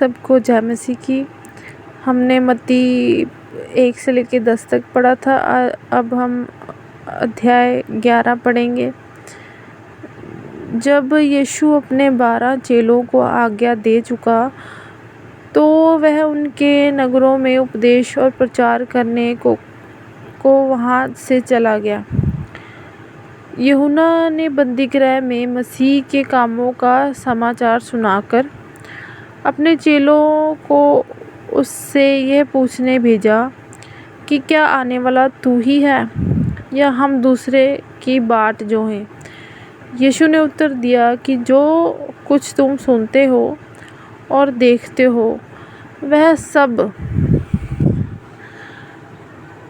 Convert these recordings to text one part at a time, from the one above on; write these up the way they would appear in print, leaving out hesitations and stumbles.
सबको जय मसीह की। हमने मत्ती 1 से लेकर 10 तक पढ़ा था। अब हम अध्याय 11 पढ़ेंगे। जब यीशु अपने 12 चेलों को आज्ञा दे चुका तो वह उनके नगरों में उपदेश और प्रचार करने को वहाँ से चला गया। यूहन्ना ने बंदीगृह में मसीह के कामों का समाचार सुनाकर अपने चेलों को उससे यह पूछने भेजा कि क्या आने वाला तू ही है या हम दूसरे की बाट जो हैं। यीशु ने उत्तर दिया कि जो कुछ तुम सुनते हो और देखते हो वह सब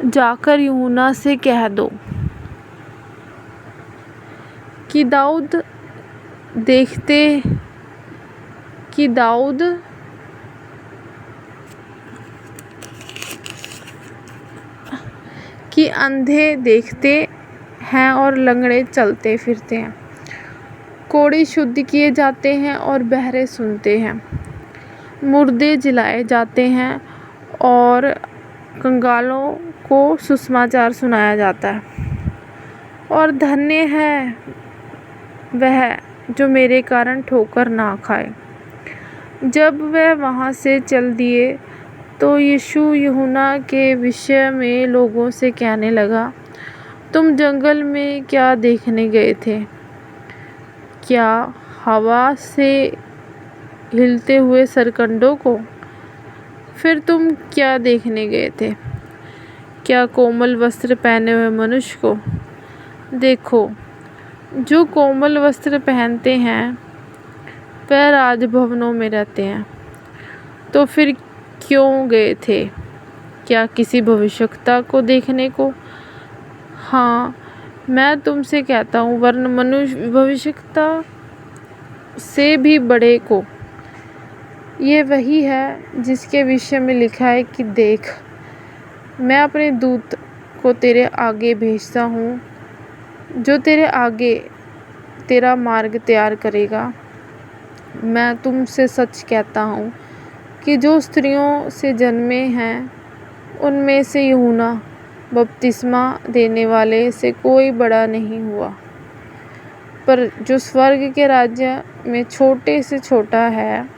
जाकर यूहन्ना से कह दो कि दाऊद कि अंधे देखते हैं और लंगड़े चलते फिरते हैं, कोढ़ी शुद्ध किए जाते हैं और बहरे सुनते हैं, मुर्दे जिलाए जाते हैं और कंगालों को सुसमाचार सुनाया जाता है। और धन्य है वह जो मेरे कारण ठोकर ना खाए। जब वह वहाँ से चल दिए तो यीशु यूहन्ना के विषय में लोगों से कहने लगा, तुम जंगल में क्या देखने गए थे? क्या हवा से हिलते हुए सरकंडों को? फिर तुम क्या देखने गए थे? क्या कोमल वस्त्र पहने हुए मनुष्य को? देखो, जो कोमल वस्त्र पहनते हैं वह राजभवनों में रहते हैं। तो फिर क्यों गए थे? क्या किसी भविष्यवक्ता को देखने को? हाँ, मैं तुमसे कहता हूँ, वरन मनुष्य भविष्यवक्ता से भी बड़े को। यह वही है जिसके विषय में लिखा है कि देख, मैं अपने दूत को तेरे आगे भेजता हूँ, जो तेरे आगे तेरा मार्ग तैयार करेगा। मैं तुमसे सच कहता हूँ कि जो स्त्रियों से जन्मे हैं उनमें से यूहन्ना बपतिस्मा देने वाले से कोई बड़ा नहीं हुआ, पर जो स्वर्ग के राज्य में छोटे से छोटा है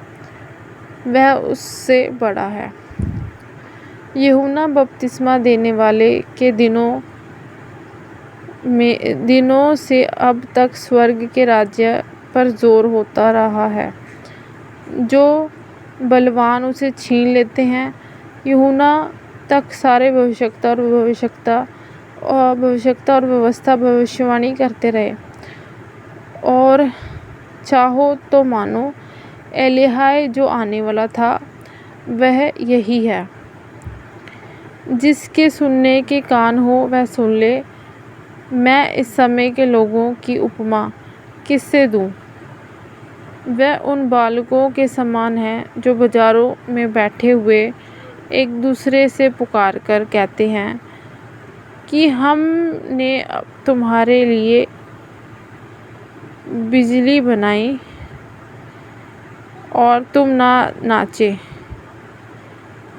वह उससे बड़ा है। यूहन्ना बपतिस्मा देने वाले के दिनों से अब तक स्वर्ग के राज्य पर जोर होता रहा है। जो बलवान उसे छीन लेते हैं। यूहन्ना तक सारे भविष्यवक्ता और व्यवस्था भविष्यवाणी करते रहे। और चाहो तो मानो एलिय्याह जो आने वाला था वह यही है। जिसके सुनने के कान हो वह सुन ले। मैं इस समय के लोगों की उपमा किससे दूं? वह उन बालकों के समान है जो बाजारों में बैठे हुए एक दूसरे से पुकार कर कहते हैं कि हमने तुम्हारे लिए बिजली बनाई और तुम ना नाचे,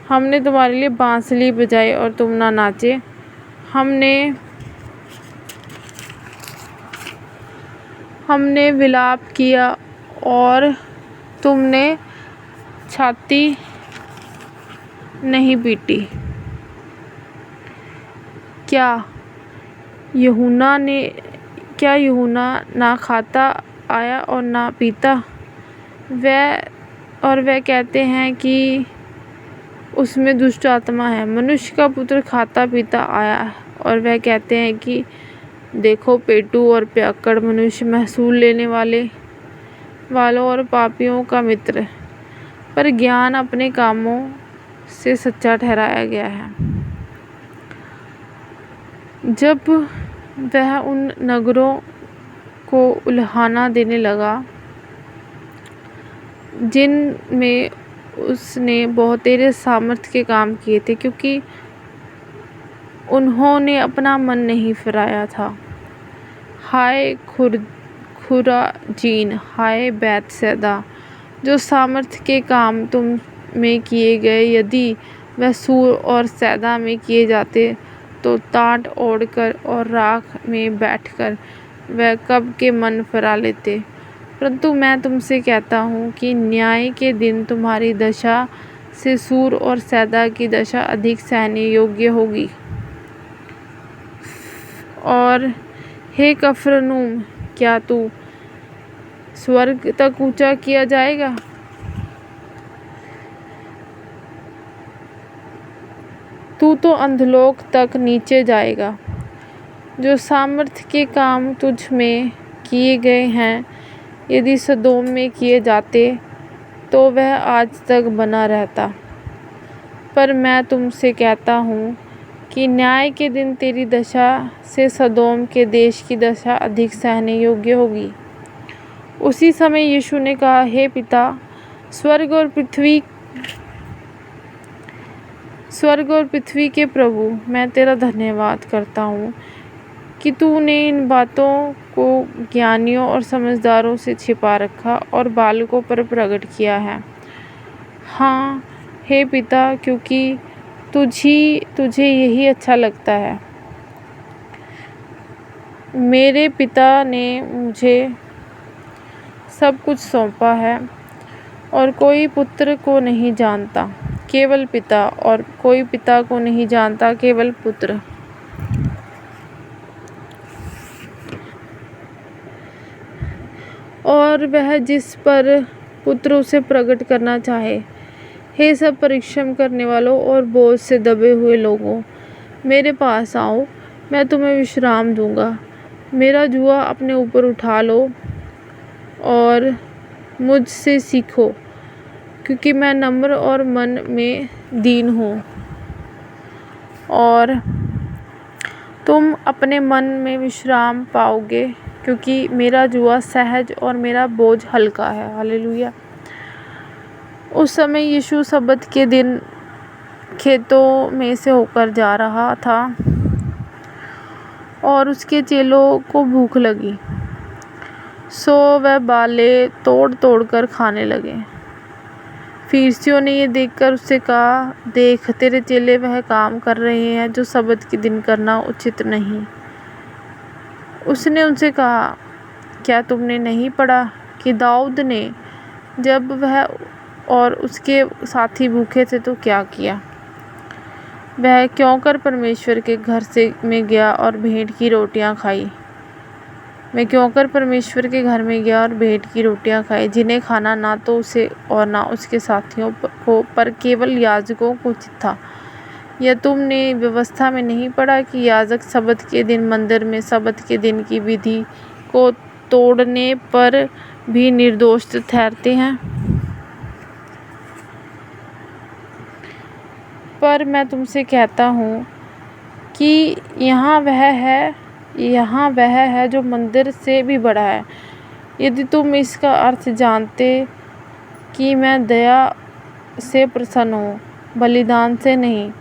हमने तुम्हारे लिए बांसुरी बजाई और तुम ना नाचे, हमने विलाप किया और तुमने छाती नहीं पीटी। क्या यूहन्ना ना खाता आया और ना पीता? वह कहते हैं कि उसमें दुष्ट आत्मा है। मनुष्य का पुत्र खाता पीता आया और वह कहते हैं कि देखो, पेटू और पियक्कड़ मनुष्य, महसूल लेने वालों और पापियों का मित्र। पर ज्ञान अपने कामों से सच्चा ठहराया गया है। जब वह उन नगरों को उल्हाना देने लगा जिनमें उसने बहुतेरे सामर्थ्य के काम किए थे, क्योंकि उन्होंने अपना मन नहीं फिराया था। हाय खुराजीन, हाय बैतसैदा, जो सामर्थ्य के काम तुम में किए गए, यदि वह सूर और सैदा में किए जाते, तो टाट ओढ़कर और राख में बैठकर वह कब के मन फिरा लेते। परंतु मैं तुमसे कहता हूँ कि न्याय के दिन तुम्हारी दशा से सूर और सैदा की दशा अधिक सहने योग्य होगी। और हे कफरनहूम, क्या तू स्वर्ग तक ऊंचा किया जाएगा? तू तो अंधलोक तक नीचे जाएगा। जो सामर्थ्य के काम तुझ में किए गए हैं, यदि सदोम में किए जाते, तो वह आज तक बना रहता। पर मैं तुमसे कहता हूँ कि न्याय के दिन तेरी दशा से सदोम के देश की दशा अधिक सहने योग्य होगी। उसी समय यीशु ने कहा, हे पिता, स्वर्ग और पृथ्वी के प्रभु, मैं तेरा धन्यवाद करता हूँ कि तूने इन बातों को ज्ञानियों और समझदारों से छिपा रखा और बालकों पर प्रकट किया है। हाँ हे पिता, क्योंकि तुझे यही अच्छा लगता है। मेरे पिता ने मुझे सब कुछ सौंपा है और कोई पुत्र को नहीं जानता, केवल पिता, और कोई पिता को नहीं जानता, केवल पुत्र, और वह जिस पर पुत्र उसे प्रकट करना चाहे। हे सब परिश्रम करने वालों और बोझ से दबे हुए लोगों, मेरे पास आओ, मैं तुम्हें विश्राम दूंगा। मेरा जुआ अपने ऊपर उठा लो और मुझसे सीखो, क्योंकि मैं नम्र और मन में दीन हूँ, और तुम अपने मन में विश्राम पाओगे, क्योंकि मेरा जुआ सहज और मेरा बोझ हल्का है। हालेलुया। उस समय यीशु सब्बत के दिन खेतों में से होकर जा रहा था और उसके चेलों को भूख लगी, सो वह बाले तोड़ तोड़ कर खाने लगे। फरीसियों ने ये देखकर उससे कहा, देख, तेरे चेले वह काम कर रहे हैं जो सब्बत के दिन करना उचित नहीं। उसने उनसे कहा, क्या तुमने नहीं पढ़ा कि दाऊद ने जब वह और उसके साथी भूखे थे तो क्या किया? वह क्यों कर परमेश्वर के घर में गया और भेंट की रोटियां खाई। मैं क्यों कर परमेश्वर के घर में गया और भेंट की रोटियां खाई, जिन्हें खाना ना तो उसे और ना उसके साथियों को, पर केवल याजकों को उचित था। या तुमने व्यवस्था में नहीं पढ़ा कि याजक सब्बत के दिन मंदिर में सब्बत के दिन की विधि को तोड़ने पर भी निर्दोष ठहरते हैं? पर मैं तुमसे कहता हूँ कि यहाँ वह है जो मंदिर से भी बड़ा है। यदि तुम इसका अर्थ जानते कि मैं दया से प्रसन्न हूँ, बलिदान से नहीं,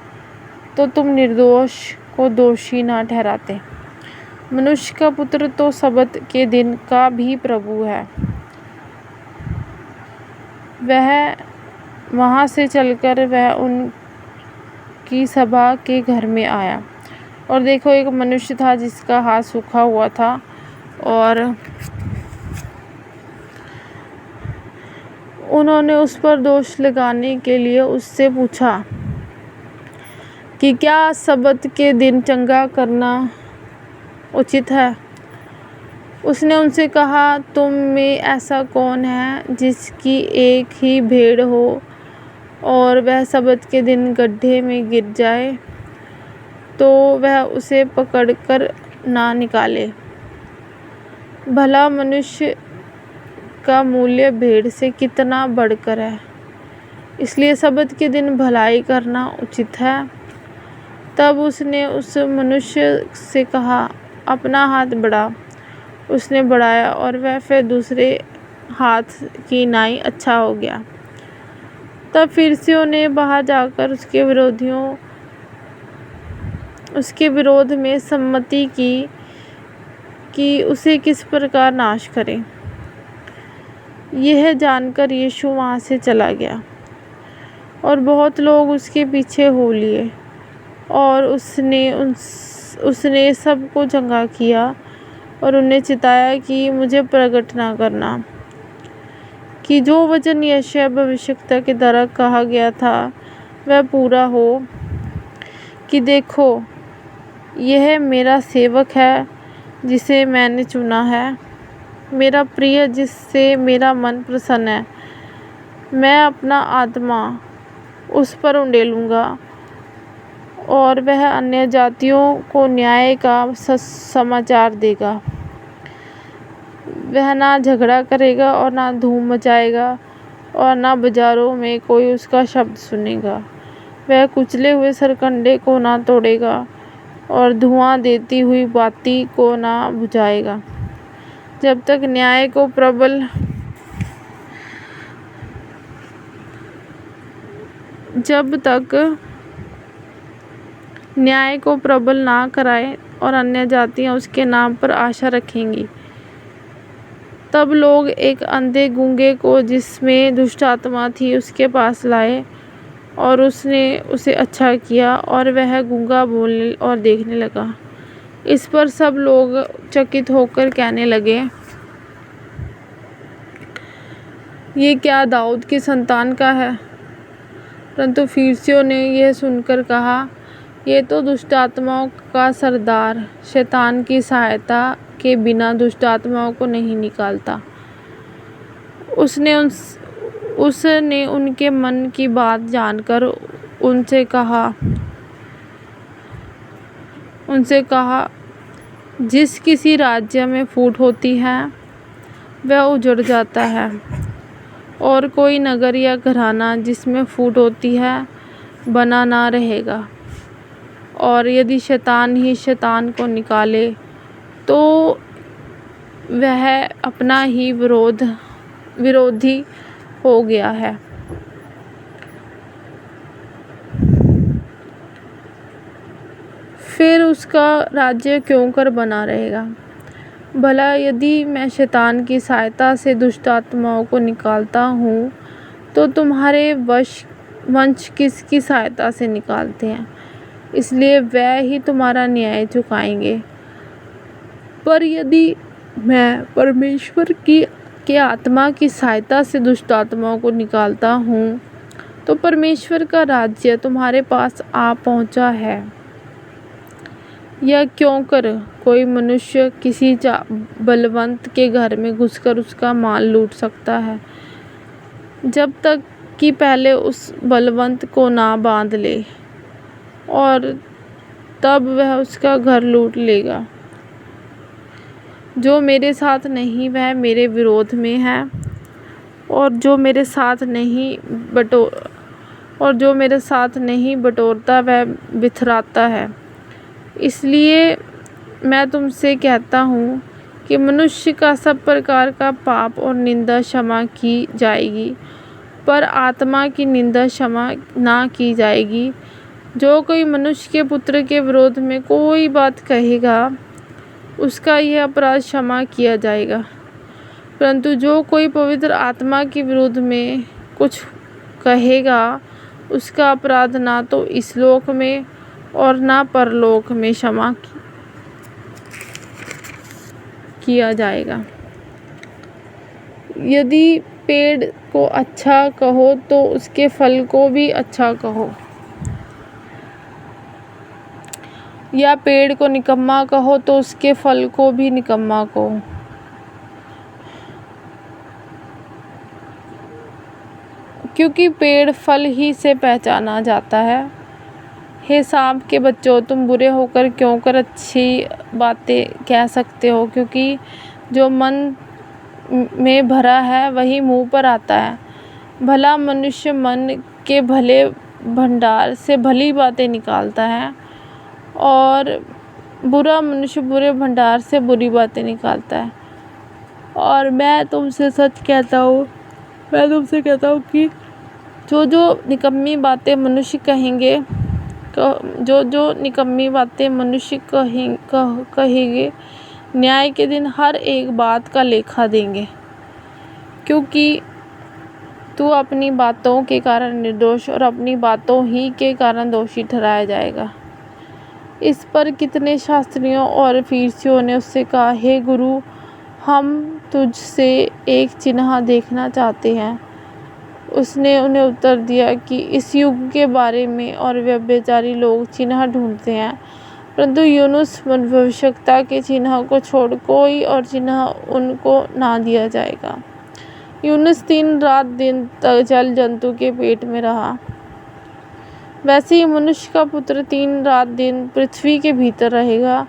तो तुम निर्दोष को दोषी ना ठहराते। मनुष्य का पुत्र तो सब्बत के दिन का भी प्रभु है। वह वहाँ से चलकर वह उनकी सभा के घर में आया, और देखो, एक मनुष्य था जिसका हाथ सूखा हुआ था, और उन्होंने उस पर दोष लगाने के लिए उससे पूछा कि क्या सब्बत के दिन चंगा करना उचित है? उसने उनसे कहा, तुम में ऐसा कौन है जिसकी एक ही भेड़ हो और वह सब्बत के दिन गड्ढे में गिर जाए, तो वह उसे पकड़कर ना निकाले? भला मनुष्य का मूल्य भेड़ से कितना बढ़कर है। इसलिए सब्बत के दिन भलाई करना उचित है। तब उसने उस मनुष्य से कहा, अपना हाथ बढ़ा। उसने बढ़ाया और वह फिर दूसरे हाथ की नाई अच्छा हो गया। तब फरीसियों ने बाहर जाकर उसके विरोध में सम्मति की कि उसे किस प्रकार नाश करें। यह जानकर यीशु वहाँ से चला गया और बहुत लोग उसके पीछे हो लिए और उसने सबको चंगा किया और उन्हें चिताया कि मुझे प्रकट ना करना, कि जो वचन यशायाह भविष्यवक्ता के द्वारा कहा गया था वह पूरा हो, कि देखो यह मेरा सेवक है जिसे मैंने चुना है, मेरा प्रिय जिससे मेरा मन प्रसन्न है। मैं अपना आत्मा उस पर उंडेलूँगा और वह अन्य जातियों को न्याय का समाचार देगा। वह ना झगड़ा करेगा और ना धूम मचाएगा और ना बाजारों में कोई उसका शब्द सुनेगा। वह कुचले हुए सरकंडे को ना तोड़ेगा और धुआं देती हुई बाती को ना बुझाएगा, जब तक न्याय को प्रबल ना कराए और अन्य जातियां उसके नाम पर आशा रखेंगी। तब लोग एक अंधे गूंगे को जिसमें दुष्ट आत्मा थी उसके पास लाए और उसने उसे अच्छा किया और वह गूंगा बोलने और देखने लगा। इस पर सब लोग चकित होकर कहने लगे, ये क्या दाऊद की संतान का है? परंतु फरीसियों ने यह सुनकर कहा, ये तो दुष्ट आत्माओं का सरदार शैतान की सहायता के बिना दुष्ट आत्माओं को नहीं निकालता। उसने उनके मन की बात जानकर उनसे कहा, जिस किसी राज्य में फूट होती है वह उजड़ जाता है और कोई नगर या घराना जिसमें फूट होती है बना ना रहेगा। और यदि शैतान ही शैतान को निकाले तो वह अपना ही विरोधी हो गया है। फिर उसका राज्य क्यों कर बना रहेगा? भला यदि मैं शैतान की सहायता से दुष्ट आत्माओं को निकालता हूँ तो तुम्हारे वंश किसकी सहायता से निकालते हैं? इसलिए वह ही तुम्हारा न्याय चुकाएंगे। पर यदि मैं परमेश्वर के आत्मा की सहायता से दुष्ट आत्माओं को निकालता हूँ तो परमेश्वर का राज्य तुम्हारे पास आ पहुँचा है। यह क्यों कर कोई मनुष्य किसी बलवंत के घर में घुसकर उसका माल लूट सकता है, जब तक कि पहले उस बलवंत को ना बांध ले, और तब वह उसका घर लूट लेगा। जो मेरे साथ नहीं वह मेरे विरोध में है और जो मेरे साथ नहीं बटोरता वह बिथराता है। इसलिए मैं तुमसे कहता हूँ कि मनुष्य का सब प्रकार का पाप और निंदा क्षमा की जाएगी, पर आत्मा की निंदा क्षमा ना की जाएगी। जो कोई मनुष्य के पुत्र के विरोध में कोई बात कहेगा उसका यह अपराध क्षमा किया जाएगा, परंतु जो कोई पवित्र आत्मा के विरोध में कुछ कहेगा उसका अपराध ना तो इस लोक में और ना परलोक में क्षमा किया जाएगा। यदि पेड़ को अच्छा कहो तो उसके फल को भी अच्छा कहो, या पेड़ को निकम्मा कहो तो उसके फल को भी निकम्मा कहो। क्योंकि पेड़ फल ही से पहचाना जाता है। हे सांप के बच्चों, तुम बुरे होकर क्यों कर अच्छी बातें कह सकते हो? क्योंकि जो मन में भरा है वही मुंह पर आता है। भला मनुष्य मन के भले भंडार से भली बातें निकालता है और बुरा मनुष्य बुरे भंडार से बुरी बातें निकालता है। और मैं तुमसे कहता हूँ कि जो निकम्मी बातें मनुष्य कहेंगे न्याय के दिन हर एक बात का लेखा देंगे। क्योंकि तू अपनी बातों के कारण निर्दोष और अपनी बातों ही के कारण दोषी ठहराया जाएगा। इस पर कितने शास्त्रियों और फरीसियों ने उससे कहा, हे गुरु, हम तुझसे एक चिन्ह देखना चाहते हैं। उसने उन्हें उत्तर दिया कि इस युग के बारे में और व्यभिचारी लोग चिन्ह ढूंढते हैं, परंतु यूनुस भविष्यवक्ता के चिन्ह को छोड़ कोई और चिन्ह उनको ना दिया जाएगा। यूनुस 3 रात दिन तक जल जंतु के पेट में रहा, वैसे ही मनुष्य का पुत्र 3 रात दिन पृथ्वी के भीतर रहेगा।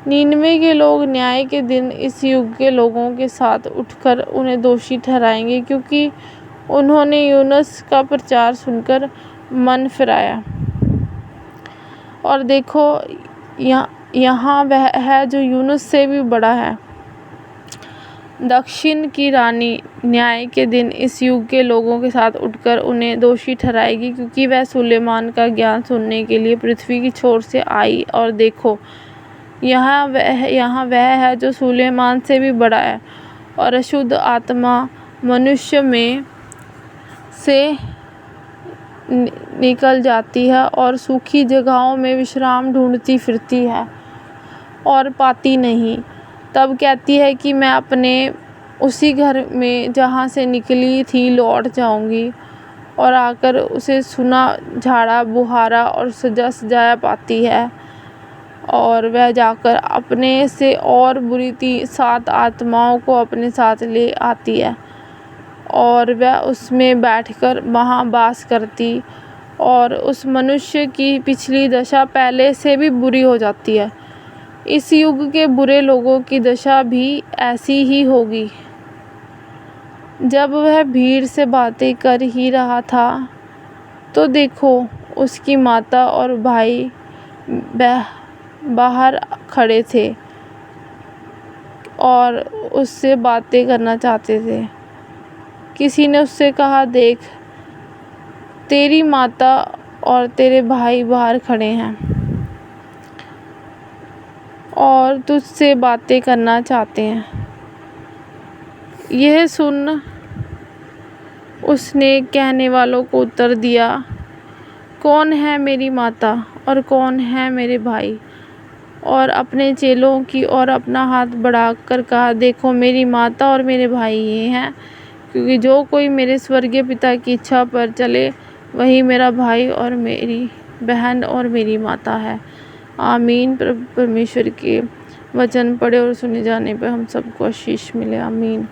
नीनवे के लोग न्याय के दिन इस युग के लोगों के साथ उठकर उन्हें दोषी ठहराएंगे, क्योंकि उन्होंने यूनुस का प्रचार सुनकर मन फिराया। और देखो, यहाँ वह है जो यूनुस से भी बड़ा है। दक्षिण की रानी न्याय के दिन इस युग के लोगों के साथ उठकर उन्हें दोषी ठहराएगी, क्योंकि वह सुलेमान का ज्ञान सुनने के लिए पृथ्वी की छोर से आई। और देखो, यहाँ वह है जो सुलेमान से भी बड़ा है। और अशुद्ध आत्मा मनुष्य में से निकल जाती है और सूखी जगहों में विश्राम ढूंढती फिरती है और पाती नहीं। तब कहती है कि मैं अपने उसी घर में जहाँ से निकली थी लौट जाऊंगी, और आकर उसे सुना, झाड़ा बुहारा और सजा सजाया पाती है। और वह जाकर अपने से और बुरी 7 आत्माओं को अपने साथ ले आती है, और वह उसमें बैठकर वहाँ वास करती, और उस मनुष्य की पिछली दशा पहले से भी बुरी हो जाती है। इस युग के बुरे लोगों की दशा भी ऐसी ही होगी। जब वह भीड़ से बातें कर ही रहा था, तो देखो, उसकी माता और भाई बाहर खड़े थे और उससे बातें करना चाहते थे। किसी ने उससे कहा, देख, तेरी माता और तेरे भाई बाहर खड़े हैं और तुझसे बातें करना चाहते हैं। यह सुन उसने कहने वालों को उत्तर दिया, कौन है मेरी माता और कौन है मेरे भाई? और अपने चेलों की ओर अपना हाथ बढ़ाकर कहा, देखो, मेरी माता और मेरे भाई ये हैं, क्योंकि जो कोई मेरे स्वर्गीय पिता की इच्छा पर चले वही मेरा भाई और मेरी बहन और मेरी माता है। आमीन। परमेश्वर के वचन पढ़े और सुने जाने पर हम सबको आशीष मिले। आमीन।